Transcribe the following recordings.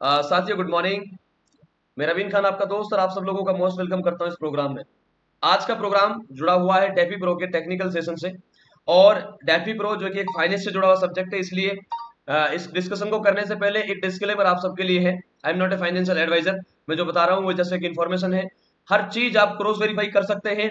साथियों good morning. मैं रवीन खान आपका दोस्त और आप सब लोगों का मोस्ट वेलकम करता हूं इस प्रोग्राम में। आज का प्रोग्राम जुड़ा हुआ है डेफी प्रो के टेक्निकल सेशन से। और डेफी प्रो जो कि एक फाइनेंस से जुड़ा हुआ सब्जेक्ट है, इसलिए इस डिस्कशन को करने से पहले एक डिस्क्लेमर आप सबके लिए है। I am not a financial advisor. मैं जो बता रहा हूँ वो जस्ट एक इन्फॉर्मेशन है। हर चीज आप क्रॉस वेरीफाई कर सकते हैं,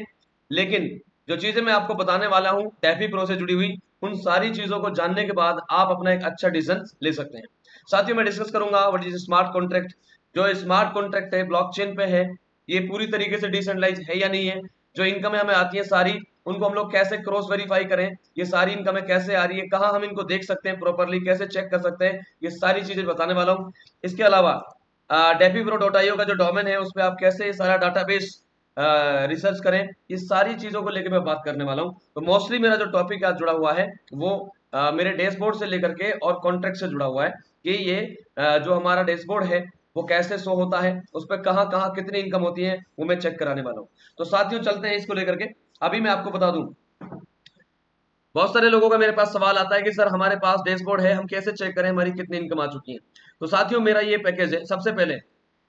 लेकिन जो चीजें मैं आपको बताने वाला हूँ डेफी प्रो से जुड़ी हुई, उन सारी चीजों को जानने के बाद आप अपना एक अच्छा डिसीजन ले सकते हैं। साथियों मैं डिस्कस करूंगा व्हाट इज स्मार्ट कॉन्ट्रैक्ट। जो स्मार्ट कॉन्ट्रैक्ट है, ब्लॉकचेन पे है, ये पूरी तरीके से डिसेंट्रलाइज है या नहीं है। जो इनकम हमें आती है सारी, उनको हम लोग कैसे क्रॉस वेरीफाई करें, ये सारी इनकम कैसे आ रही है, कहाँ हम इनको देख सकते हैं प्रॉपरली, कैसे चेक कर सकते हैं, ये सारी चीजें बताने वाला हूँ। इसके अलावा defipro.io का जो डोमेन है उस पर आप कैसे ये सारा डाटाबेस रिसर्च करें, ये सारी चीजों को लेकर मैं बात करने वाला हूँ। तो मोस्टली मेरा जो टॉपिक आज जुड़ा हुआ है वो मेरे डैशबोर्ड से लेकर के और कॉन्ट्रैक्ट से जुड़ा हुआ है कि ये जो हमारा डैशबोर्ड है वो कैसे शो होता है, उस पर कहाँ कहाँ कितनी इनकम होती है, वो मैं चेक कराने वाला हूँ। तो साथियों चलते हैं इसको लेकर के। अभी मैं आपको बता दूं, बहुत सारे लोगों का मेरे पास सवाल आता है कि सर हमारे पास डैशबोर्ड है, हम कैसे चेक करें हमारी कितनी इनकम आ चुकी है। तो साथियों मेरा ये पैकेज है। सबसे पहले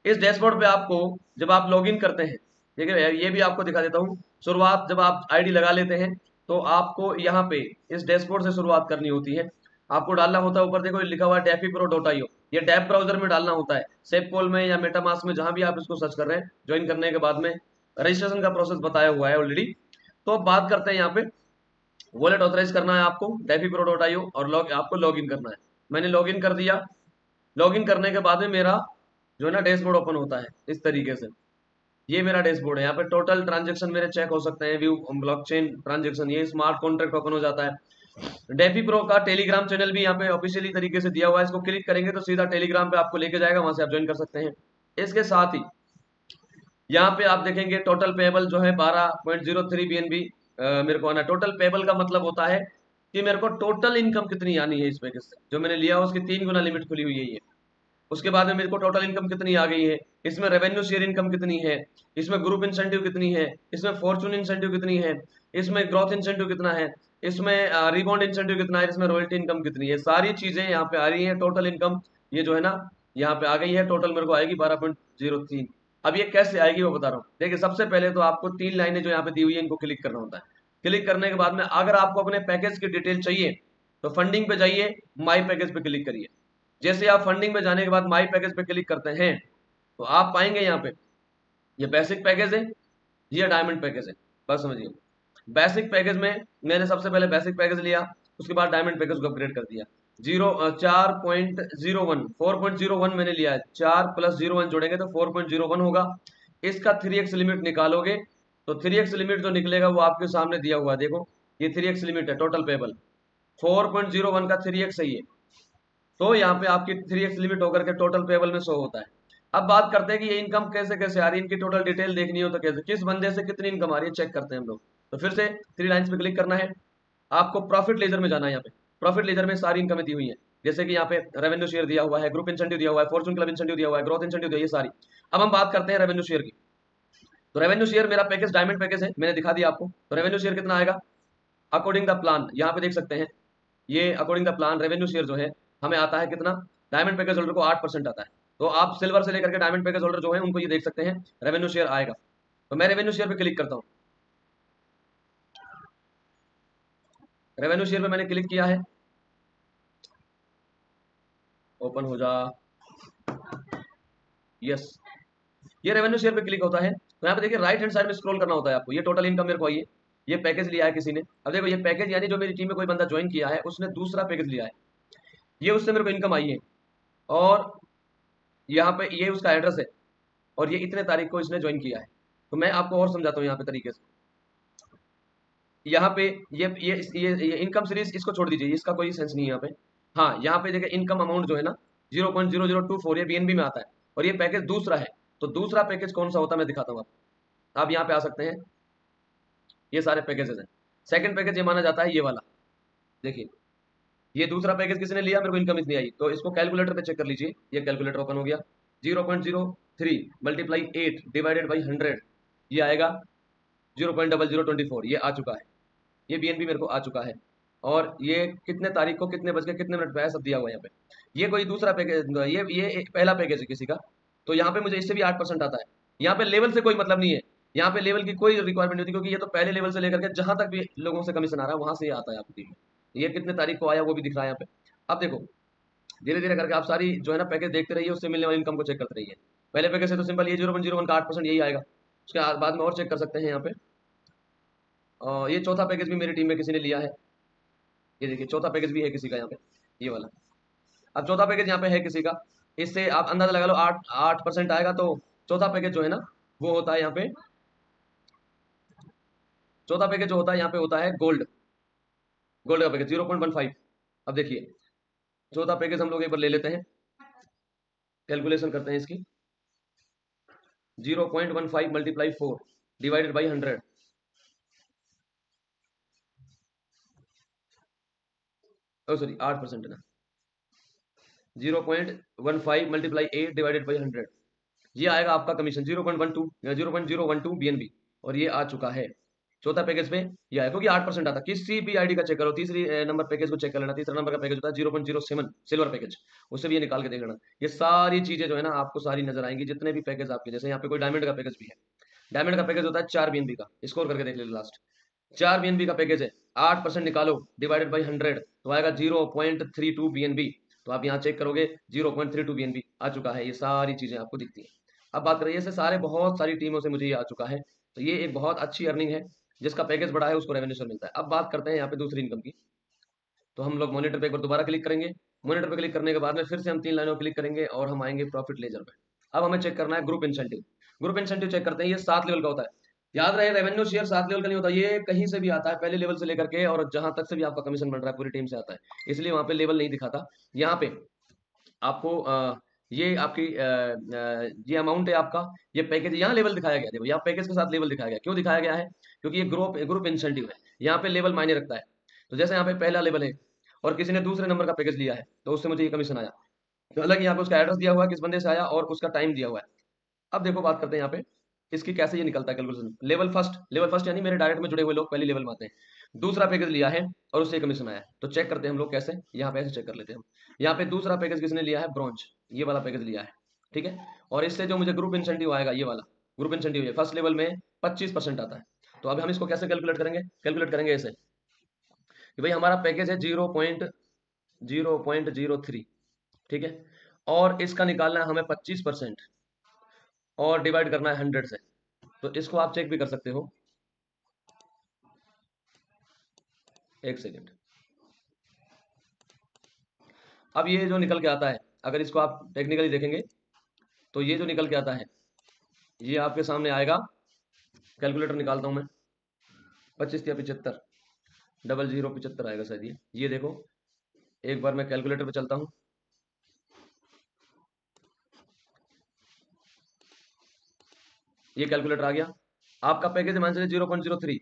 इस डैशबोर्ड पे आपको जब आप लॉगिन करते हैं, ठीक है, ये भी आपको दिखा देता हूँ। शुरुआत जब आप आईडी लगा लेते हैं तो आपको यहाँ पे इस डैशबोर्ड से शुरुआत करनी होती है। आपको डालना होता है, ऊपर देखो लिखा हुआ है defipro.io, ये टैब ब्राउजर में डालना होता है, सेपकोल में या मेटामास्क में, जहां भी आप इसको सर्च कर रहे हैं। ज्वाइन करने के बाद में रजिस्ट्रेशन का प्रोसेस बताया हुआ है ऑलरेडी। तो अब बात करते हैं यहाँ पे, वॉलेट ऑथराइज करना है आपको defipro.io और आपको लॉगिन करना है। मैंने लॉगिन कर दिया। लॉगिन करने के बाद में मेरा जो है ना डैशबोर्ड ओपन होता है इस तरीके से। ये मेरा डैशबोर्ड है। यहाँ पे टोटल ट्रांजेक्शन मेरे चेक हो सकते हैं, व्यू ब्लॉकचेन ट्रांजेक्शन, ये स्मार्ट कॉन्ट्रैक्ट ओपन हो जाता है। डेफी प्रो का टेलीग्राम चैनल भी यहाँ पे ऑफिशियली तरीके से दिया हुआ है। इसको क्लिक करेंगे तो सीधा टेलीग्राम पे आपको लेके जाएगा, वहां से आप ज्वाइन कर सकते हैं। इसके साथ ही यहाँ पे आप देखेंगे टोटल पेबल जो है 12.03 BNB मेरे को आना। टोटल पेबल का मतलब होता है कि मेरे को टोटल इनकम कितनी आनी है इस पैकेज से। जो मैंने लिया उसकी 3 गुना लिमिट खुली हुई है ये। उसके बाद में मेरे को टोटल इनकम कितनी आ गई है, इसमें रेवेन्यू शेयर इनकम कितनी है, इसमें ग्रुप इंसेंटिव कितनी है, इसमें फॉर्चून इंसेंटिव कितनी है, इसमें ग्रोथ इंसेंटिव कितना है, इसमें रिबॉन्ड इंसेंटिव कितना है, इसमें रॉयल्टी इनकम कितनी है, सारी चीजें यहाँ पे आ रही है। टोटल इनकम ये जो है ना यहाँ पे आ गई है। टोटल मेरे को आएगी 12.03। अब ये कैसे आएगी वो बता रहा हूँ। देखिए सबसे पहले तो आपको 3 लाइनें जो यहाँ पे दी हुई है इनको क्लिक करना होता है। क्लिक करने के बाद में अगर आपको अपने पैकेज की डिटेल चाहिए तो फंडिंग पे जाइए, माई पैकेज पे क्लिक करिए। जैसे आप फंडिंग में जाने के बाद माई पैकेज पे क्लिक करते हैं तो आप पाएंगे यहाँ पे ये बेसिक पैकेज है, ये डायमंड पैकेज है। बस समझिए, बेसिक पैकेज में मैंने सबसे पहले बेसिक पैकेज लिया, उसके बाद डायमंड पैकेज को अपग्रेड कर दिया। 4.01 मैंने लिया है। 4+01 जोड़ेंगे तो 4.01 होगा। इसका 3x लिमिट निकालोगे तो 3x लिमिट जो निकलेगा वो आपके सामने दिया हुआ है। देखो ये 3x लिमिट है टोटल पेबल। 4.01 का 3x है ये। तो यहाँ पे आपकी 3x लिमिट होकर के टोटल पेबल में शो होता है। अब बात करते हैं कि ये इनकम कैसे कैसे आ रही है, इनकी टोटल डिटेल देखनी हो तो कैसे, किस बंदे से कितनी इनकम आ रही है चेक करते हैं हम लोग। तो फिर से 3 लाइन्स पे क्लिक करना है। आपको प्रॉफिट लेजर में जाना है। यहाँ पे प्रॉफिट लेजर में सारी इनकम दी हुई है, जैसे कि यहाँ पे रेवेन्यू शेयर दिया हुआ है, ग्रुप इंसेंटिव दिया हुआ है, फॉर्चून क्लब इंसेंटिव दिया हुआ है, ग्रोथ इंसेंटिव दिया है, ये सारी। अब हम बात करते हैं रेवेन्यू शेयर की। तो रेवेन्यू शेयर मेरा पैकेज डायमंड पैकेज है, मैंने दिखा दिया आपको। तो रेवेन्यू शेयर कितना आएगा अकॉर्डिंग द प्लान, यहाँ पे देख सकते हैं। ये according the plan revenue share जो है हमें आता है कितना, डायमंड पैकेज होल्डर को 8% आता है। तो आप सिल्वर से लेकर के डायमंड पैकेज होल्डर जो है उनको ये देख सकते हैं रेवेन्यू शेयर आएगा। तो मैं रेवेन्यू शेयर पे क्लिक करता हूँ। रेवेन्यू शेयर पे मैंने क्लिक किया है, ओपन हो जा, यस। ये रेवेन्यू शेयर पे क्लिक होता है तो यहाँ पे देखिए राइट हैंड साइड में स्क्रॉल करना होता है आपको। ये टोटल इनकम मेरे को आई है, ये पैकेज लिया है किसी ने। अब देखो ये पैकेज यानी जो मेरी टीम में कोई बंदा ज्वाइन किया है उसने दूसरा पैकेज लिया है, ये उससे मेरे को इनकम आई है। और यहाँ पे ये उसका एड्रेस है और ये इतने तारीख को इसने ज्वाइन किया है। तो मैं आपको और समझाता हूँ यहाँ पे तरीके से। यहाँ पे ये इनकम सीरीज इसको छोड़ दीजिए, इसका कोई सेंस नहीं है यहाँ पे। हाँ यहाँ पे देखिए इनकम अमाउंट जो है ना 0.0024 ये बीएनबी में आता है और ये पैकेज दूसरा है। तो दूसरा पैकेज कौन सा होता है मैं दिखाता हूँ आपको। आप यहाँ पे आ सकते हैं, ये सारे पैकेजेस हैं। सेकंड पैकेज ये माना जाता है ये वाला। देखिए ये दूसरा पैकेज किसने लिया, मेरे को इनकम इतनी आई। तो इसको कैलकुलेटर पे चेक कर लीजिए, ये कैलकुलेटर ओपन हो गया। 0.03 मल्टीप्लाई 8 डिवाइडेड बाई 100 ये आएगा 0.0024, ये आ चुका है। ये बीएनबी मेरे को आ चुका है। और ये कितने तारीख को कितने बज के कितने मिनट पे है सब दिया हुआ है यहाँ पे। ये कोई दूसरा पैकेज, ये एक पहला पैकेज है किसी का, तो यहाँ पे मुझे इससे भी 8% आता है। यहाँ पे लेवल से कोई मतलब नहीं है, यहाँ पे लेवल की कोई रिक्वायरमेंट नहीं होती, क्योंकि ये तो पहले लेवल से लेकर के जहां तक भी लोगों से कमीशन आ रहा है वहां से ये आता है आपकी टीम में। ये कितने तारीख को आया वो भी दिख रहा है यहाँ पे। अब देखो, धीरे धीरे करके आप सारी जो है ना पैकेज देखते रहिए, उससे मिलने वाली इनकम को चेक करते रहिए। पहले पैकेज से तो सिंपल ये 0.01 का 8% यही आएगा। उसके बाद में और चेक कर सकते हैं यहाँ पे। ये चौथा पैकेज भी मेरी टीम में किसी ने लिया है, ये देखिए चौथा पैकेज भी है किसी का यहाँ पे, ये वाला। अब चौथा पैकेज यहाँ पे है किसी का, इससे आप अंदाजा लगा लो 8% आएगा। तो चौथा पैकेज जो है ना वो होता है यहाँ पे, चौथा पैकेज जो होता है यहाँ पे होता है गोल्ड। गोल्ड का पैकेज 0.15। अब देखिए चौथा पैकेज हम लोग एक बार ले लेते हैं, कैलकुलेशन करते हैं इसकी। 0.15 multiply 4 divided by 100, oh sorry 8% ना, 0.15 मल्टीप्लाई 8 डिवाइडेड बाई 100, ये आएगा आपका कमीशन 0.12 या 0.012 BNB। और ये आ चुका है चौथा पैकेज पे, ये आया क्योंकि 8% आता। किसी भी आईडी का चेक करो, तीसरी नंबर पैकेज को चेक कर लेना, तीसरा नंबर का पैकेज होता है 0.07 सिल्वर पैकेज, उससे भी ये निकाल के देख लेना। ये सारी चीजें जो है ना आपको सारी नजर आएंगी, जितने भी पैकेज आपके, जैसे यहाँ पे कोई डायमंड का पैकेज भी है। डायमंड का पैकेज होता है 4 BNB का, स्कोर करके देख ले लास्ट। 4 BNB का पैकेज है, 8% निकालो डिवाइडेड बाई 100 तो आएगा 0.32 BNB। तो आप यहाँ चेक करोगे 0.32 BNB आ चुका है, ये सारी चीजें आपको दिखती है। अब बात करें, ऐसे सारे बहुत सारी टीमों से मुझे ये आ चुका है, तो ये एक बहुत अच्छी अर्निंग है। जिसका पैकेज बड़ा है उसको रेवेन्यू शेयर मिलता है। अब बात करते हैं यहाँ पे दूसरी इनकम की। तो हम लोग मॉनिटर पे एक बार दोबारा क्लिक करेंगे। मॉनिटर पे क्लिक करने के बाद में फिर से हम 3 लाइनों पर क्लिक करेंगे और हम आएंगे प्रॉफिट लेजर में। अब हमें चेक करना है group incentive. Group incentive check करते हैं, ये 7 लेवल का होता है। याद रहे रेवेन्यू शेयर 7 लेवल का नहीं होता, ये कहीं से भी आता है, पहले लेवल से लेकर के और जहां तक से भी आपका कमीशन बन रहा है पूरी टीम से आता है, इसलिए वहां पे लेवल नहीं दिखाता। यहाँ पे आपको ये आपकी ये अमाउंट है आपका, ये पैकेज यहाँ लेवल दिखाया गया। देखो यहाँ पैकेज के साथ लेवल दिखाया गया, क्यों दिखाया गया है? क्योंकि ये ग्रुप ग्रुप इंसेंटिव है, यहाँ पे लेवल मायने रखता है। तो जैसे यहाँ पे पहला लेवल है और किसी ने दूसरे नंबर का पैकेज लिया है, तो उससे मुझे ये कमीशन आया। तो अलग यहाँ पे उसका एड्रेस दिया हुआ है, किस बंदे से आया और उसका टाइम दिया हुआ है। अब देखो बात करते हैं यहाँ पे इसकी कैसे ये निकलता है कैलकुलेशन। लेवल फर्स्ट यानी मेरे डायरेक्ट में जुड़े हुए लोग पहले लेवल में आते हैं। दूसरा पैकेज लिया है और उससे कमीशन आया है, तो चेक करते हैं हम लोग कैसे, यहाँ पे ऐसे चेक कर लेते हैं हम। यहाँ पे दूसरा पैकेज किसने लिया है? ब्रॉन्ज, ये वाला पैकेज लिया है, ठीक है। और इससे जो मुझे ग्रुप इंसेंटिव आएगा, ये वाला ग्रुप इंसेंटिव है फर्स्ट लेवल में 25% आता है। तो अब हम इसको कैसे कैलकुलेट करेंगे? कैलकुलेट करेंगे ऐसे कि भाई हमारा पैकेज है 0.003, ठीक है, और इसका निकालना है हमें 25% और डिवाइड करना है 100 से। तो इसको आप चेक भी कर सकते हो, एक सेकेंड। अब ये जो निकल के आता है, अगर इसको आप टेक्निकली देखेंगे तो ये जो निकल के आता है ये आपके सामने आएगा। कैलकुलेटर निकालता हूं मैं, 25 या 75, 0075 आएगा शायद ये देखो, एक बार मैं कैलकुलेटर पे चलता हूँ। ये कैलकुलेटर आ गया, आपका पैकेज मान लीजिए 0.03,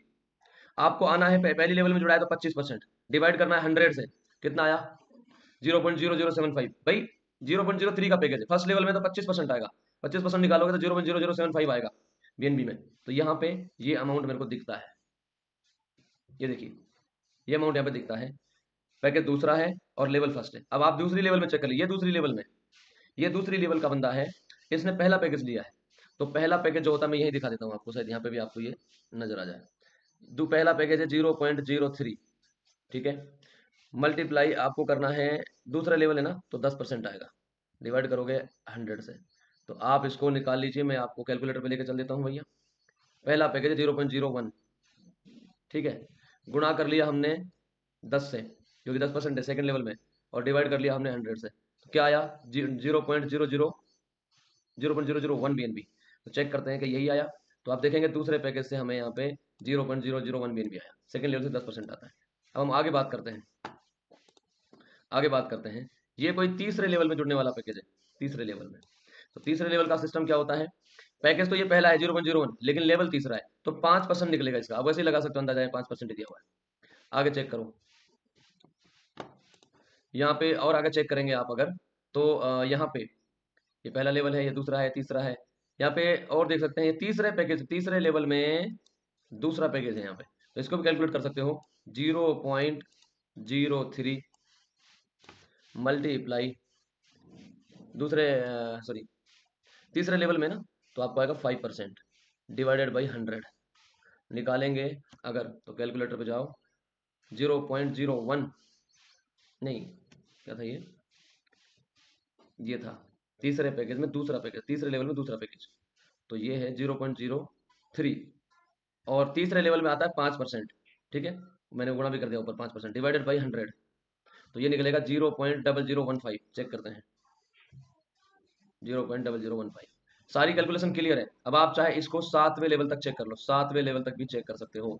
आपको आना है पहली लेवल में जुड़ा है तो 25%, डिवाइड करना है 100 से, कितना आया? 0.0075। भाई 0.03 का पैकेज है, फर्स्ट लेवल में तो 25% आएगा, 25% निकालोगे तो 0.0075 आएगा बीएनबी में। तो यहाँ पे ये अमाउंट मेरे को दिखता है, ये देखिए ये अमाउंट यहाँ पे दिखता है। पैकेज दूसरा है और लेवल फर्स्ट है। अब आप दूसरी लेवल में चेक कर लीजिए, दूसरी लेवल में ये दूसरी लेवल का बंदा है, इसने पहला पैकेज लिया है। तो पहला पैकेज जो होता है मैं यही दिखा देता हूँ आपको, शायद यहाँ पे भी आपको ये नजर आ जाए। पहला पैकेज है 0.03, ठीक है, मल्टीप्लाई आपको करना है, दूसरा लेवल है ना तो 10% आएगा, डिवाइड करोगे 100 से। तो आप इसको निकाल लीजिए, मैं आपको कैलकुलेटर पे लेके चल देता हूँ भैया। पहला पैकेज है 0.01, ठीक है, गुणा कर लिया हमने 10 से, क्योंकि 10% है सेकंड लेवल में, और डिवाइड कर लिया हमने 100 से। तो क्या आया? 0.001 BNB। तो चेक करते हैं कि यही आया। तो आप देखेंगे दूसरे पैकेज से हमें यहाँ पे 0.001 BNB आया, सेकंड लेवल से 10% आता है। अब हम आगे बात करते हैं, आगे बात करते हैं। ये कोई तीसरे लेवल में जुड़ने वाला पैकेज है, तीसरे लेवल में। तो तीसरे लेवल का सिस्टम क्या होता है? पैकेज तो ये पहला है 0.01, लेकिन लेवल तीसरा है तो 5% निकलेगा इसका। अब वैसे ही लगा सकते हो, अंदाजा है 5% दिया हुआ है। आगे चेक करो, यहाँ पे और आगे चेक करेंगे आप अगर, तो यहाँ पे ये पहला लेवल है, ये दूसरा है, तीसरा है। यहाँ पे और देख सकते हैं ये तीसरे पैकेज, तीसरे लेवल में दूसरा पैकेज है यहाँ पे, तो इसको भी कैलकुलेट कर सकते हो। 0.03 मल्टीप्लाई दूसरे सॉरी तीसरे लेवल में ना, तो आपको आएगा 5% डिवाइडेड बाई 100 निकालेंगे अगर, तो कैलकुलेटर पे जाओ, 0.01, नहीं क्या था ये था तीसरे पैकेज में दूसरा पैकेज, तीसरे लेवल में दूसरा पैकेज, तो ये है 0.03, और तीसरे लेवल में आता है 5%। ठीक है, मैंने गुणा भी कर दिया ऊपर, 5% डिवाइडेड बाई 100, तो ये निकलेगा 0.0015। चेक करते हैं, 0.0015। सारी कैलकुलेशन क्लियर है। अब आप चाहे इसको 7वें लेवल तक चेक कर लो, 7वें लेवल तक भी चेक कर सकते हो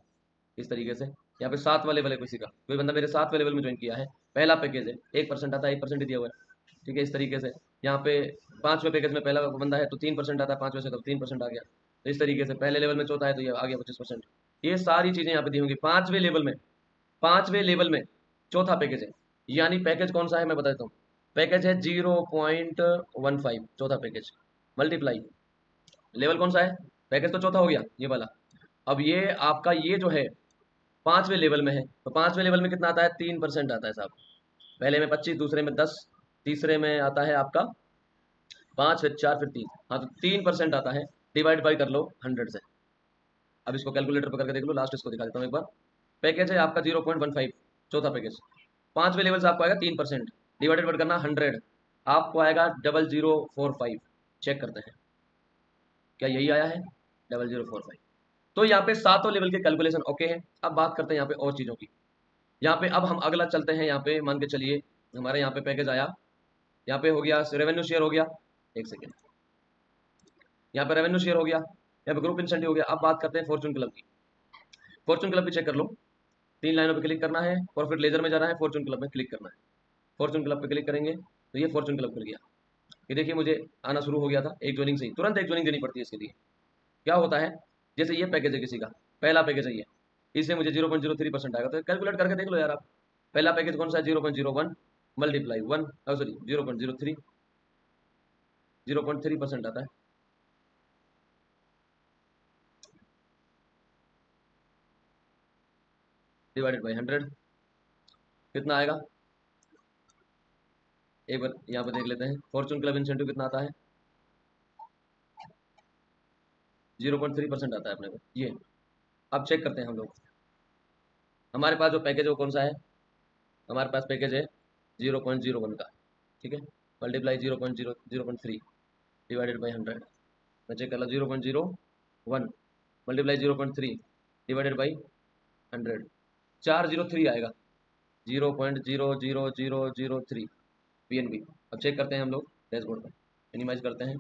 इस तरीके से। यहाँ पे 7वां लेवल है किसी का, कोई बंदा मेरे 7वें लेवल में ज्वाइन किया है, पहला पैकेज है, 1% आता है, 1% ही दिया हुआ है। ठीक है, इस तरीके से यहाँ पे 5वें पैकेज में पहला बंदा है तो 3% आता है, 5वें से तो 3% आ गया। तो इस तरीके से पहले लेवल में चौथा है तो ये आ गया 25%। ये सारी चीजें यहाँ पे दी होंगी। 5वें लेवल में, 5वें लेवल में चौथा पैकेज है, यानी पैकेज कौन सा है मैं बता देता हूँ। पैकेज है 0.15, चौथा पैकेज, मल्टीप्लाई लेवल कौन सा है, पैकेज तो चौथा हो गया ये वाला। अब ये आपका ये जो है 5वें लेवल में है, तो 5वें लेवल में कितना आता है, 3% आता है साहब। पहले में 25, दूसरे में 10, तीसरे में आता है आपका 5, फिर 4, फिर 3, हाँ तो 3% आता है। डिवाइड बाई कर लो 100 से। अब इसको कैलकुलेटर पर करके देख लो, लास्ट इसको दिखा देता हूँ एक बार। पैकेज है आपका 0.15, चौथा पैकेज, 5वें लेवल से आपको आएगा 3%, डिवाइडेड बाई करना 100, आपको आएगा 0045। चेक करते हैं क्या यही आया है, 0045। तो यहाँ पे सातों लेवल के कैलकुलेशन ओके है। अब बात करते हैं यहाँ पे और चीज़ों की। यहाँ पे अब हम अगला चलते हैं, यहाँ पे मान के चलिए हमारे यहाँ पे पैकेज आया, यहाँ पे हो गया रेवेन्यू शेयर हो गया, एक सेकेंड, यहाँ पे रेवेन्यू शेयर हो गया, यहाँ पे ग्रुप इंसेंटिव हो गया। अब बात करते हैं फॉर्चून क्लब की। फॉर्चून क्लब भी चेक कर लो, 3 लाइनों पे क्लिक करना है, प्रॉफिट लेजर में जाना है, फॉर्चून क्लब में क्लिक करना है। फॉर्चून क्लब पे क्लिक करेंगे तो ये फॉर्चून क्लब खुल गया। ये देखिए मुझे आना शुरू हो गया था, एक ज्वाइनिंग से ही तुरंत एक ज्वाइनिंग देनी पड़ती है इसके लिए। क्या होता है, जैसे ये पैकेज है किसी का, पहला पैकेज है ये, इससे मुझे 0.03% आएगा, तो कैलकुलेट करके देख लो यार आप। पहला पैकेज कौन सा है, 0.01 मल्टीप्लाई 1, सॉरी 0.03, 0.3% आता है। डिवाइडेड बाई 100 कितना आएगा, एक बार यहाँ पे देख लेते हैं। फॉर्चून क्लब इंसेंटिव कितना आता है, 0.3% आता है अपने को ये। अब चेक करते हैं हम लोग, हमारे पास जो पैकेज है वो कौन सा है, हमारे पास पैकेज है 0.01 का। ठीक है, मल्टीप्लाई 0.3 डिवाइडेड बाई 100, मैं चेक कर ला, 0.01 मल्टीप्लाई 0.3 डिवाइडेड बाई 100, 403 आएगा, 0.00003 पीएनबी। अब चेक करते हैं हम लोग डैशबोर्ड में, मिनिमाइज करते हैं,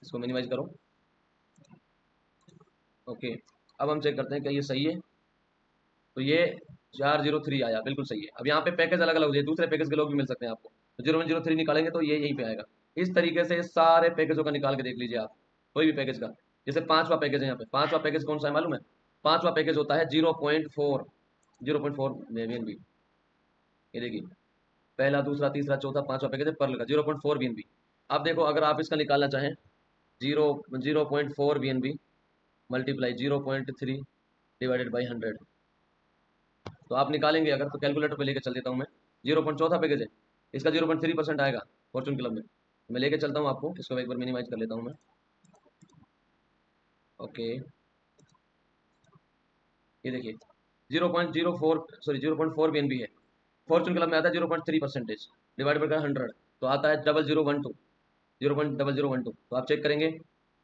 इसको मिनिमाइज करो। ओके, अब हम चेक करते हैं क्या ये सही है, तो ये 403 आया, बिल्कुल सही है। अब यहाँ पे पैकेज अलग अलग हो जाए, दूसरे पैकेज के लोग भी मिल सकते हैं आपको, तो 0.03 निकालेंगे तो ये यहीं पे आएगा। इस तरीके से सारे पैकेजों का निकाल के देख लीजिए आप, कोई भी पैकेज का। जैसे 5वां पैकेज है, यहाँ पे 5वां पैकेज कौन सा है मालूम है, 5वां पैकेज होता है 0.4, 0.4 BNB। ये देखिए पहला, दूसरा, तीसरा, चौथा, 5वां पैकेज है पर्ल का 0.4 BNB। अब देखो अगर आप इसका निकालना चाहें, 0.4 BNB मल्टीप्लाई 0.3 डिवाइडेड बाई 100, तो आप निकालेंगे अगर, तो कैलकुलेटर पे लेके चल देता हूँ मैं। 0.4 पैकेज है, इसका 0.3% आएगा फॉर्चून क्लब में। मैं लेके चलता हूँ आपको, इसको एक बार मिनिमाइज कर लेता हूँ मैं। ओके, ये देखिए 0.04 सॉरी 0.4 BNB है, फॉर्चून क्लब में आता है 0.3% डिवाइड बाई 100, तो आता है 0012, 0.0012। तो आप चेक करेंगे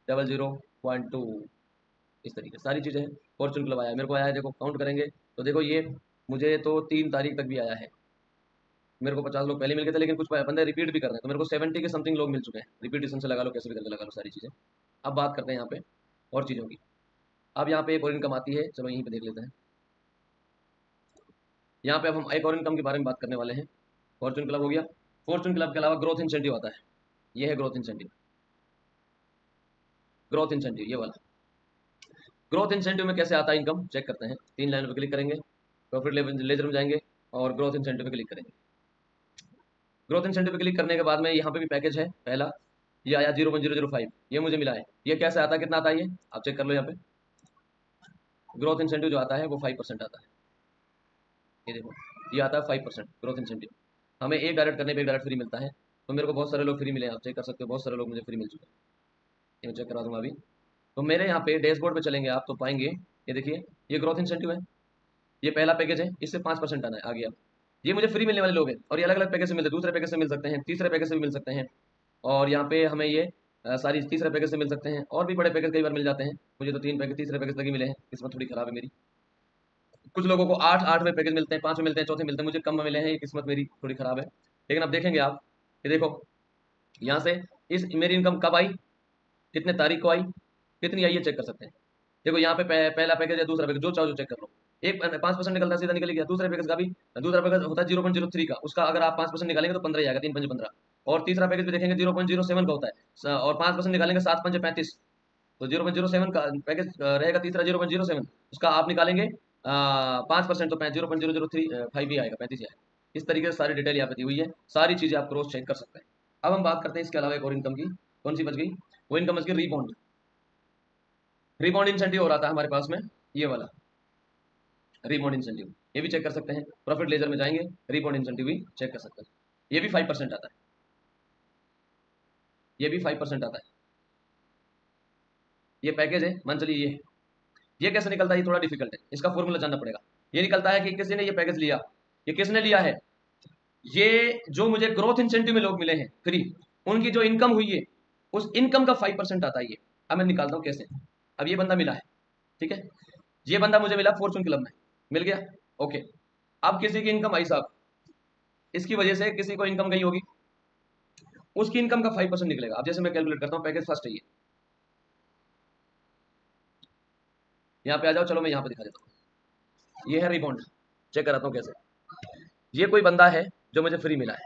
0012, इस तरीके से सारी चीज़ें हैं। फॉर्चून क्लब आया, मेरे को आया है, देखो काउंट करेंगे तो देखो ये मुझे तो 3 तारीख तक भी आया है। मेरे को 50 लोग पहले मिल गए थे, लेकिन कुछ बंदे रिपीट भी कर रहे हैं, तो मेरे को 70 के समथिंग लोग मिल चुके हैं। रिपीटेशन से लगा लो, कैसे भी करके लगा लो सारी चीज़ें। अब बात करते हैं यहाँ पे और चीज़ों की। अब यहाँ पे एक और इनकम आती है, चलो यहीं पे देख लेते हैं। यहाँ पे अब हम एक और इनकम के बारे में बात करने वाले हैं। फॉर्चून क्लब हो गया, फॉर्चून क्लब के अलावा ग्रोथ इंसेंटिव आता है, ये है ग्रोथ इंसेंटिव, ग्रोथ इंसेंटिव ये वाला। ग्रोथ इंसेंटिव में कैसे आता है इनकम, चेक करते हैं। 3 लाइन पर क्लिक करेंगे, प्रॉफिट लेजर में जाएंगे और ग्रोथ इंसेंटिव पे क्लिक करेंगे। ग्रोथ इंसेंटिव पे क्लिक करने के बाद में यहाँ पे भी पैकेज है पहला, ये आया 0.005, ये मुझे मिला है। ये कैसे आता है, कितना आता है ये आप चेक कर लो। यहाँ पे ग्रोथ इंसेंटिव जो आता है वो 5% आता है, ये देखो ये आता है 5% ग्रोथ इंसेंटिव। हमें एक डायरेक्ट करने पे एक डायरेक्ट फ्री मिलता है। तो मेरे को बहुत सारे लोग फ्री मिले हैं, आप चेक कर सकते हो, बहुत सारे लोग मुझे फ्री मिल चुके हैं। ये मैं चेक करा दूंगा अभी। तो मेरे यहाँ पे डैशबोर्ड पे चलेंगे आप तो पाएंगे, ये देखिए, ये ग्रोथ इंसेंटिव है, ये पहला पैकेज है, इससे 5% आना है, आ गया। ये मुझे फ्री मिलने वाले लोग हैं, और ये अलग अलग पैकेज से मिलते हैं, दूसरे पैकेज से मिल सकते हैं, तीसरे पैकेज से भी मिल सकते हैं। और यहाँ पे हमें ये सारी तीसरे पैकेज से मिल सकते हैं, और भी बड़े पैकेज कई बार मिल जाते हैं। मुझे तो 3 पैकेज तीसरे पैकेज तक ही मिले हैं, किस्मत थोड़ी खराब है मेरी। कुछ लोगों को 8 8वें पैकेज मिलते हैं, 5वें मिलते हैं, चौथे मिलते हैं, मुझे कम में मिले हैं, ये किस्मत मेरी थोड़ी खराब है। लेकिन अब देखेंगे आप, ये देखो, यहाँ से इस मेरी इनकम कब आई, कितने तारीख को आई, कितनी आई, ये चेक कर सकते हैं। देखो यहाँ पे पहला पैकेज है, दूसरा पैकेज, जो चाहो जो चेक कर लो। एक 5% निकलता है, सीधा निकल गया। दूसरे पैकेज का भी, दूसरा पैकेज होता है 0.03 का, उसका अगर आप 5% निकालेंगे तो 15 ही आएगा, 3 5 15। और तीसरा पैकेज भी देखेंगे 0.07 का होता है, और 5% निकालेंगे 7 5 35। तो 0.07 का पैकेज रहेगा, तीसरा 0.07, उसका आप निकालेंगे 5%, तो 0.003 ही आएगा, 35 ही आएगा। इस तरीके से सारी डिटेल यहाँ पे दी हुई है, सारी चीजें आप क्रॉस चेक कर सकते हैं। अब हम बात करते हैं इसके अलावा एक और इनकम की, कौन सी बच गई, वो इनकम बच गई रीबॉन्ड। रीबॉन्ड इंसेंटिव हो रहा था हमारे पास में, ये वाला रीबॉन्ड इंसेंटिव, ये भी चेक कर सकते हैं। प्रॉफिट लेजर में जाएंगे, रीबॉन्ड इंसेंटिव भी चेक कर सकते हैं। ये भी 5% आता है, ये भी 5% आता है। ये पैकेज है, मान चलिए ये कैसे निकलता है, ये थोड़ा डिफिकल्ट है, इसका फॉर्मूला जानना पड़ेगा। ये निकलता है कि किसी ने ये पैकेज लिया, ये किसने लिया है, ये जो मुझे ग्रोथ इंसेंटिव में लोग मिले हैं फ्री, उनकी जो इनकम हुई है, उस इनकम का 5% आता है ये। अब मैं निकालता हूँ कैसे। अब ये बंदा मिला है, ठीक है, ये बंदा मुझे मिला फॉर्चून क्लब में, मिल गया, ओके। अब किसी की इनकम आई साहब, इसकी वजह से किसी को इनकम गई होगी, उसकी इनकम का 5% निकलेगा। अब जैसे मैं कैलकुलेट करता हूँ, पैकेज फर्स्ट है ये, यहाँ पे आ जाओ, चलो मैं यहाँ पे दिखा देता हूँ। ये है रिबॉन्ड, चेक कराता हूँ कैसे। ये कोई बंदा है जो मुझे फ्री मिला है,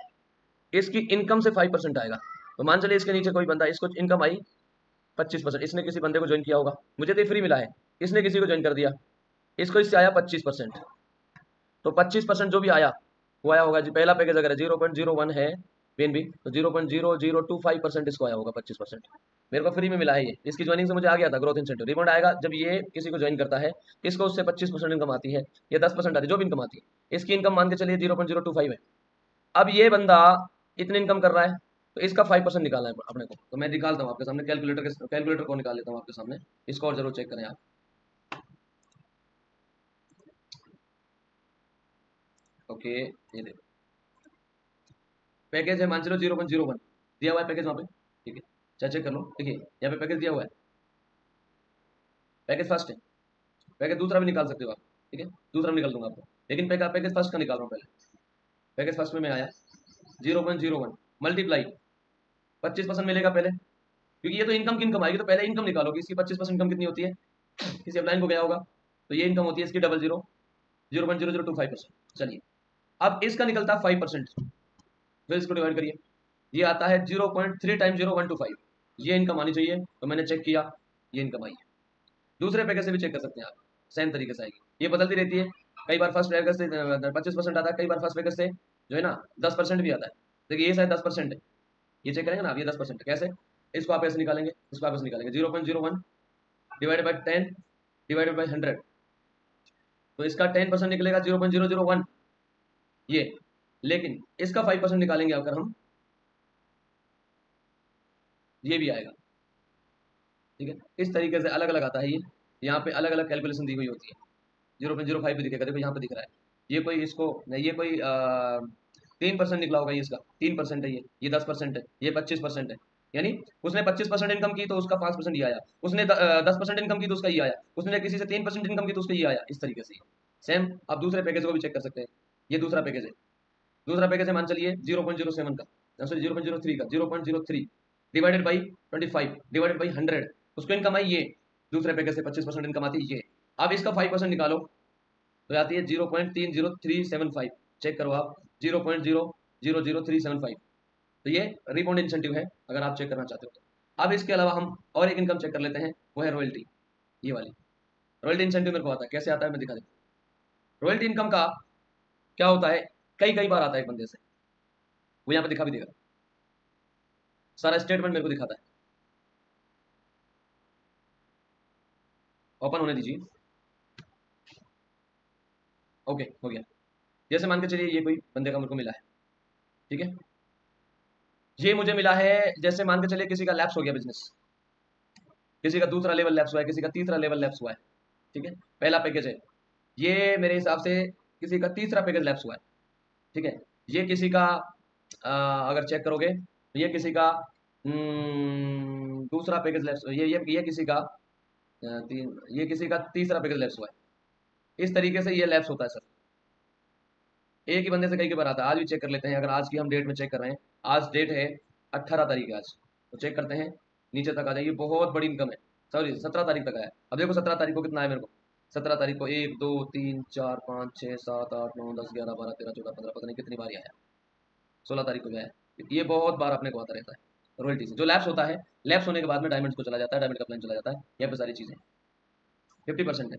इसकी इनकम से 5% आएगा। तो मान चलिए इसके नीचे कोई बंदा, इसको इनकम आई 25%, इसने किसी बंदे को ज्वाइन किया होगा, मुझे तो फ्री मिला है, इसने किसी को ज्वाइन कर दिया, इसको इससे आया 25%। तो 25% जो भी आया वो आया होगा जी, पहला पैकेज अगर 0.01 है पीएनबी, तो 0.0025% इसको आया होगा, 25% मेरे को फ्री में मिला है ये, इसकी ज्वाइनिंग से मुझे आ गया था ग्रोथ इंसेंटिव। रिबॉन्ड आएगा जब ये किसी को ज्वाइन करता है, इसको उससे 25% इनकम आती है, ये 10% आती है, जो भी इनकम आती है। इसकी इनकम मान के चलिए 0.025 है। अब ये बंदा इतनी इनकम कर रहा है, तो इसका 5% निकालना है अपने को। तो मैं निकालता हूँ आपके सामने, कैलकुलेटर को निकाल लेता हूँ आपके सामने, इसको और जरूर चेक करें आप। ओके, ये देखो पैकेज है, मान चलो 0.01 दिया हुआ है पैकेज वहाँ पे, ठीक है, चाहे चेक कर लो, देखिए यहाँ पे पैकेज दिया हुआ है, पैकेज फर्स्ट है। पैकेज दूसरा भी निकाल सकते हो आप, ठीक है, दूसरा भी निकाल दूंगा आपको, लेकिन पैकेज फर्स्ट का निकाल रहा हूँ पहले। पैकेज फर्स्ट में मैं आया 0.01 मल्टीप्लाई 25% मिलेगा पहले, क्योंकि ये तो इनकम की इनकम आएगी, तो पहले इनकम निकालो कि इसकी 25% इनकम कितनी होती है, किसी अपलाइन को गया होगा, तो ये इनकम होती है इसकी 0.0025%। चलिए, अब इसका निकलता है 5%, फिर इसको डिवाइड करिए, ये आता है 0.3 टाइम्स 0.125, ये इनकम आनी चाहिए। तो मैंने चेक किया, ये इनकम आई है। दूसरे पैकेज से भी चेक कर सकते हैं आप, सेम तरीके से आएगी, ये बदलती रहती है। कई बार फर्स्ट पैकेज से 25% आता है, कई बार फर्स्ट पैकेज से जो है ना 10% भी आता है। देखिए ये शायद 10% है, ये चेक करेंगे ना आप, ये 10% कैसे, इसको आप ऐसे निकालेंगे, इसको आप ऐसे निकालेंगे, 0.01 डिवाइडेड बाई 10 डिवाइडेड बाई 100, तो इसका 10% निकलेगा 0.001 ये। लेकिन इसका 5% निकालेंगे अगर हम, ये भी आएगा, ठीक है। इस तरीके से अलग अलग आता है ये, यहाँ पे अलग अलग कैलकुलेशन दी हुई होती है। 0.05 भी दिखेगा, देखो यहाँ पे दिख रहा है, ये कोई इसको नहीं, ये कोई 3% निकला होगा, ये इसका 3% है, ये 10% है, ये 25% है। यानी उसने 25% इनकम की तो उसका 5% ये आया, उसने 10% इनकम की तो उसका ये आया, उसने किसी से 3% इनकम की तो उसका ये आया, इस तरीके से। सेम आप दूसरे पैकेज को भी चेक कर सकते हैं, ये दूसरा पैकेज है, दूसरा पैकेज है, मान चलिए 0.07 का, सॉरी 0.03 का, 0.03 डिवाइडेड बाई 25 डिवाइडेड बाई 100, उसको इनकम आई ये, दूसरे पैकेज से 25% इनकम आती है ये। अब इसका 5% निकालो, तो आती है 0.30375, चेक करो आप, 0.000375। तो ये रिबॉन्ड इंसेंटिव है, अगर आप चेक करना चाहते हो तो। अब इसके अलावा हम और एक इनकम चेक कर लेते हैं, वो है रॉयल्टी, ये वाली रॉयल्टी इंसेंटिव मेरे को आता है, कैसे आता है मैं दिखा देता हूँ। रॉयल्टी इनकम का क्या होता है, कई कई बार आता है एक बंदे से, वो यहाँ पे दिखा भी देगा, सारा स्टेटमेंट मेरे को दिखाता है, ओपन होने दीजिए। ओके, हो गया। जैसे मान के चलिए ये कोई बंदे का मेरे को मिला है, ठीक है। ये मुझे मिला है, जैसे मान के चलिए किसी का लैप्स हो गया बिजनेस, किसी का दूसरा लेवल लैप्स हुआ है, किसी का तीसरा लेवल लैप्स हुआ है। ठीक है, पहला पैकेज है ये, मेरे हिसाब से किसी का तीसरा पैकेज लैप्स हुआ है। ठीक है, ये किसी का अगर चेक करोगे तो ये किसी का दूसरा पैकेज लैप्स, ये किसी का ये किसी का तीसरा पैकेज लैप्स हुआ है। इस तरीके से ये लैप्स होता है सर, एक ही बंदे से कई बार आता है। आज भी चेक कर लेते हैं, अगर आज की हम डेट में चेक कर रहे हैं, आज डेट है 18 तारीख है आज, तो चेक करते हैं नीचे तक आ जाइए, बहुत बड़ी इनकम है। सॉरी 17 तारीख तक आया। अब देखो 17 तारीख को कितना है मेरे को, 17 तारीख को 1 2 3 4 5 6 7 8 9 10 11 12 13 14 15 पता नहीं कितनी बार आया। 16 तारीख को भी आया। ये बहुत बार अपने को आता रहता है रॉयल्टी से। जो लैप्स होता है, लैप्स होने के बाद में डायमंड्स को चला जाता है, डायमंड का प्लान चला जाता है, यहाँ पे सारी चीज़ें 50% है।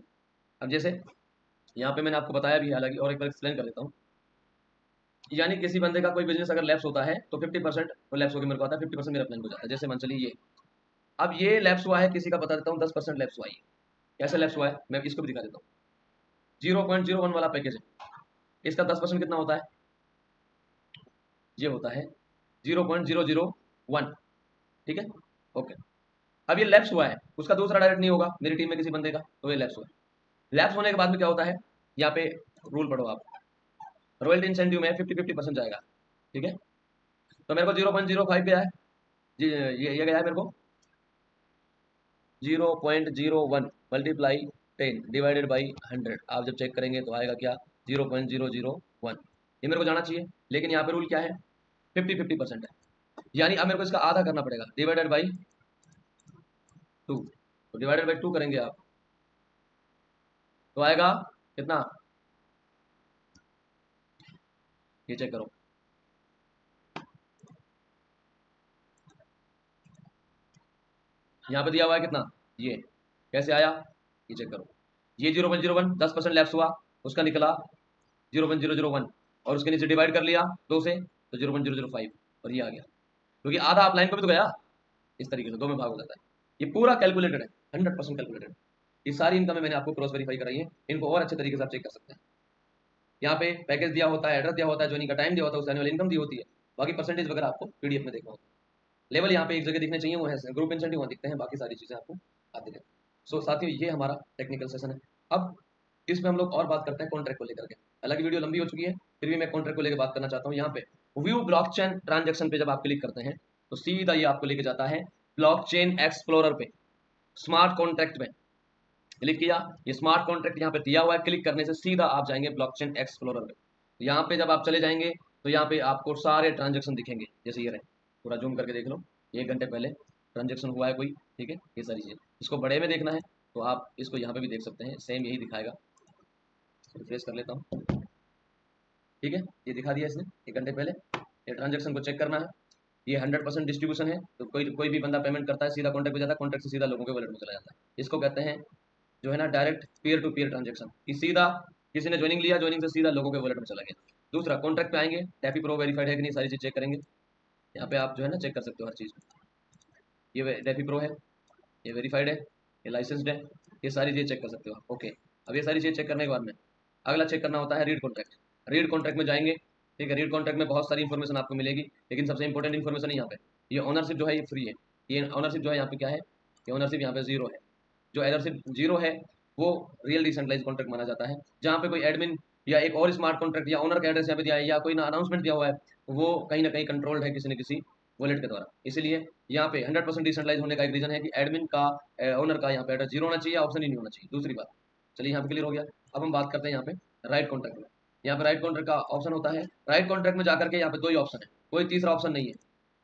अब जैसे यहाँ पे मैंने आपको बताया भी, हालांकि और एक बार एक्सप्लेन कर देता हूँ। यानी किसी बंदे का कोई बिजनेस अगर लैप्स होता है तो 50% वो लैप्स होकर मेरे को आता है, 50% मेरा प्लान हो जाता है। जैसे मान चलिए ये, अब ये लैप्स हुआ है, किसी का बता देता हूँ 10% लैप्स हुआ है। कैसे लैप्स हुआ है मैं इसको भी दिखा देता हूँ। 0.01 वाला पैकेज है, इसका 10% कितना होता है, ये होता है 0.001। ठीक है, ओके। अब ये लैप्स हुआ है, उसका दूसरा डायरेक्ट नहीं होगा मेरी टीम में किसी बंदे का, तो ये लैप्स हुआ है। लैप्स होने के बाद में क्या होता है, यहाँ पे रूल पढ़ो आप, रॉयल्टी इंसेंटिव में 50-50% जाएगा। ठीक है, तो मेरे को 0.05 गया है जी, ये गया है मेरे को 0.01 मल्टीप्लाई 10 डिवाइडेड बाई 100। आप जब चेक करेंगे तो आएगा क्या, 0.001। ये मेरे को जाना चाहिए, लेकिन यहाँ पे रूल क्या है, 50-50% है। यानी अब मेरे को इसका आधा करना पड़ेगा, डिवाइडेड बाई 2। तो डिवाइडेड बाई 2 करेंगे आप तो आएगा कितना, ये चेक करो, यहाँ पे दिया हुआ है कितना, ये कैसे आया, ये चेक करो। ये 0.01 10% लैप्स हुआ, उसका निकला 0.001, और उसके नीचे डिवाइड कर लिया 2 से तो 0.005, और ये आ गया, क्योंकि आधा आप लाइन को भी तो गया। इस तरीके से 2 में भाग हो जाता है। ये पूरा कैलकुलेटेड है, 100% कैलकुलेटेड। ये सारी इनकम मैंने आपको क्रॉस वेरीफाई कराई है, इनको और अच्छे तरीके से आप चेक कर सकते हैं। यहाँ पे पैकेज दिया होता है, एड्रेस दिया होता है, ज्वाइनिंग का टाइम दिया होता है, उससे आने वाली इनकम दी होती है, बाकी परसेंटेज वगैरह आपको पीडीएफ में देखना होता है। लेवल यहाँ पे एक जगह दिखने चाहिए, वो है ग्रुप इंसेंटिव वहाँ दिखते हैं, बाकी सारी चीज़ें आपको आती रहती हैं। सो साथियों, ये हमारा टेक्निकल सेशन है। अब इसमें हम लोग और बात करते हैं कॉन्ट्रैक्ट को लेकर के। हालांकि वीडियो लंबी हो चुकी है, फिर भी मैं कॉन्ट्रैक्ट को लेकर बात करना चाहता हूँ। यहाँ पे व्यू ब्लॉकचेन ट्रांजेक्शन पे जब आप क्लिक करते हैं तो सीधा ये आपको लेके जाता है ब्लॉकचेन एक्सप्लोरर पे। स्मार्ट कॉन्ट्रैक्ट में क्लिक किया, ये स्मार्ट कॉन्ट्रैक्ट यहाँ पे दिया हुआ है, क्लिक करने से सीधा आप जाएंगे ब्लॉकचेन एक्सप्लोरर में। यहाँ पे जब आप चले जाएंगे तो यहाँ पे आपको सारे ट्रांजेक्शन दिखेंगे, जैसे ये रहे, पूरा जूम करके देख लो, 1 घंटे पहले ट्रांजेक्शन हुआ है कोई। ठीक है, ये सारी चीज़ें, इसको बड़े में देखना है तो आप इसको यहाँ पे भी देख सकते हैं, सेम यही दिखाएगा। रिफ्रेश कर लेता हूँ। ठीक है, ये दिखा दिया इसने 1 घंटे पहले। ये ट्रांजेक्शन को चेक करना है, ये 100% डिस्ट्रीब्यूशन है, तो कोई कोई भी बंदा पेमेंट करता है सीधा कॉन्टैक्ट पे जाता है, कॉन्टैक्ट से सीधा लोगों के वॉलेट में चला जाता है। इसको कहते हैं जो है ना direct peer to peer transaction, कि सीधा किसी ने ज्वाइनिंग लिया, ज्वाइनिंग से सीधा लोगों के वॉलेट में चला गया। दूसरा, कॉन्ट्रैक्ट पे आएंगे, टैपी प्रो वेरीफाइड है कि नहीं, सारी चीज़ चेक करेंगे। यहाँ पे आप जो है ना चेक कर सकते हो हर चीज़। ये टैपी प्रो है, ये वेरीफाइड है, ये लाइसेंस्ड है, ये सारी चीज़ चेक कर सकते हो आप। ओके, अब ये सारी चीज़ चेक करने के बाद में अगला चेक करना होता है रीड कॉन्ट्रैक्ट। रीड कॉन्ट्रैक्ट में जाएंगे, ठीक है। रीड कॉन्ट्रैक्ट में बहुत सारी इन्फॉर्मेशन आपको मिलेगी, लेकिन सबसे इंपॉर्टेंट इन्फॉर्मेशन है यहाँ पे, ये ओनरशिप जो है ये फ्री है। ये ओनरशिप जो है यहाँ पे क्या है, ये ओनरशिप यहाँ पे जीरो है। जो ओनरशिप जीरो है वो रियल डिसेंट्रलाइज कॉन्ट्रैक्ट माना जाता है, जहाँ पे कोई एडमिन या एक और स्मार्ट कॉन्ट्रैक्ट या ओनर का एड्रेस यहाँ पे दिया है या कोई ना अनाउंसमेंट दिया हुआ है, वो कहीं ना कहीं कंट्रोल्ड है किसी न किसी वॉलेट के द्वारा। इसलिए यहाँ पे 100% डिसेंट्रलाइज होने का एक रीजन है कि एडमिन का ओनर का यहाँ पे एड्रेस जीरो होना चाहिए, ऑप्शन ही नहीं होना चाहिए। दूसरी बात, चलिए यहाँ पे क्लियर हो गया। अब हम बात करते हैं यहाँ पे राइट कॉन्ट्रैक्ट में। यहाँ पे राइट कॉन्ट्रैक्ट का ऑप्शन होता है, राइट कॉन्ट्रैक्ट में जाकर के यहाँ पे 2 ही ऑप्शन है, कोई तीसरा ऑप्शन नहीं है।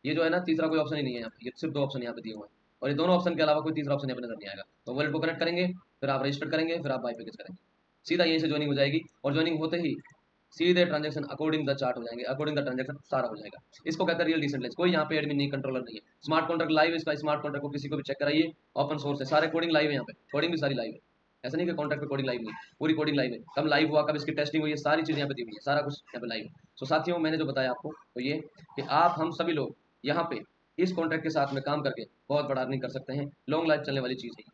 ये जो है ना तीसरा कोई ऑप्शन ही नहीं है यहाँ पे, ये सिर्फ 2 ऑप्शन यहाँ पे दिए हुए हैं, और ये दोनों ऑप्शन के अलावा कोई तीसरा ऑप्शन यहाँ पे नजर नहीं आएगा। तो वॉलेट को कनेक्ट करेंगे, फिर आप रजिस्टर करेंगे, फिर आप बाय पैकेज करेंगे, सीधा यहीं से ज्वाइनिंग हो जाएगी, और ज्वाइनिंग होते ही सीधे ट्रांजेक्शन अकॉर्डिंग द चार्ट हो जाएंगे, अकॉर्डिंग द ट्रांजेक्शन सारा हो जाएगा। इसको कहते हैं रियल डिसेंट्रलाइज। कोई यहाँ पे एडमिन नहीं, कंट्रोलर नहीं है। स्मार्ट कॉन्ट्रैक्ट लाइव है, इसका स्मार्ट कॉन्ट्रैक्ट को किसी को भी चेक कराइए, ओपन सोर्स है, सारे कोडिंग लाइव है, यहाँ पे कोडिंग भी सारी लाइव है। ऐसा नहीं कि कॉन्ट्रैक्ट पे कोडिंग लाइव नहीं, पूरी कोडिंग लाइव है, कब लाइव हुआ, कब इसकी टेस्टिंग हुई है, सारी चीज़ यहाँ पे दी हुई है, सारा कुछ यहाँ पे लाइव है। सो साथियों, मैंने जो बताया आपको तो ये कि आप हम सभी लोग यहाँ पे इस कॉन्ट्रैक्ट के साथ में काम करके बहुत बड़ा अर्निंग कर सकते हैं, लॉन्ग लाइफ चलने वाली चीज़ है।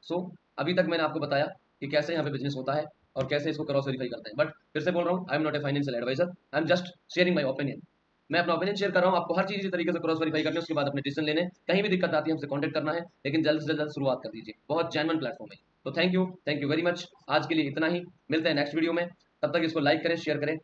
सो अभी तक मैंने आपको बताया कि कैसे यहाँ पे बिजनेस होता है और कैसे इसको क्रॉस वेरीफाई करते हैं, बट फिर से बोल रहा हूँ, I am not a financial advisor, I am just sharing my opinion. मैं अपना ओपिनियन शेयर कर रहा हूँ, आपको हर चीज़ इसी तरीके से क्रॉस वेरीफाई करनी है, उसके बाद अपने डिसीजन लेने। कहीं भी दिक्कत आती है हमसे कॉन्टैक्ट करना है, लेकिन जल्द से जल्द शुरुआत कर दीजिए, बहुत जेन्युइन प्लेटफॉर्म है। तो थैंक यू वेरी मच। आज के लिए इतना ही, मिलते हैं नेक्स्ट वीडियो में। तब तक इसको लाइक करें, शेयर करें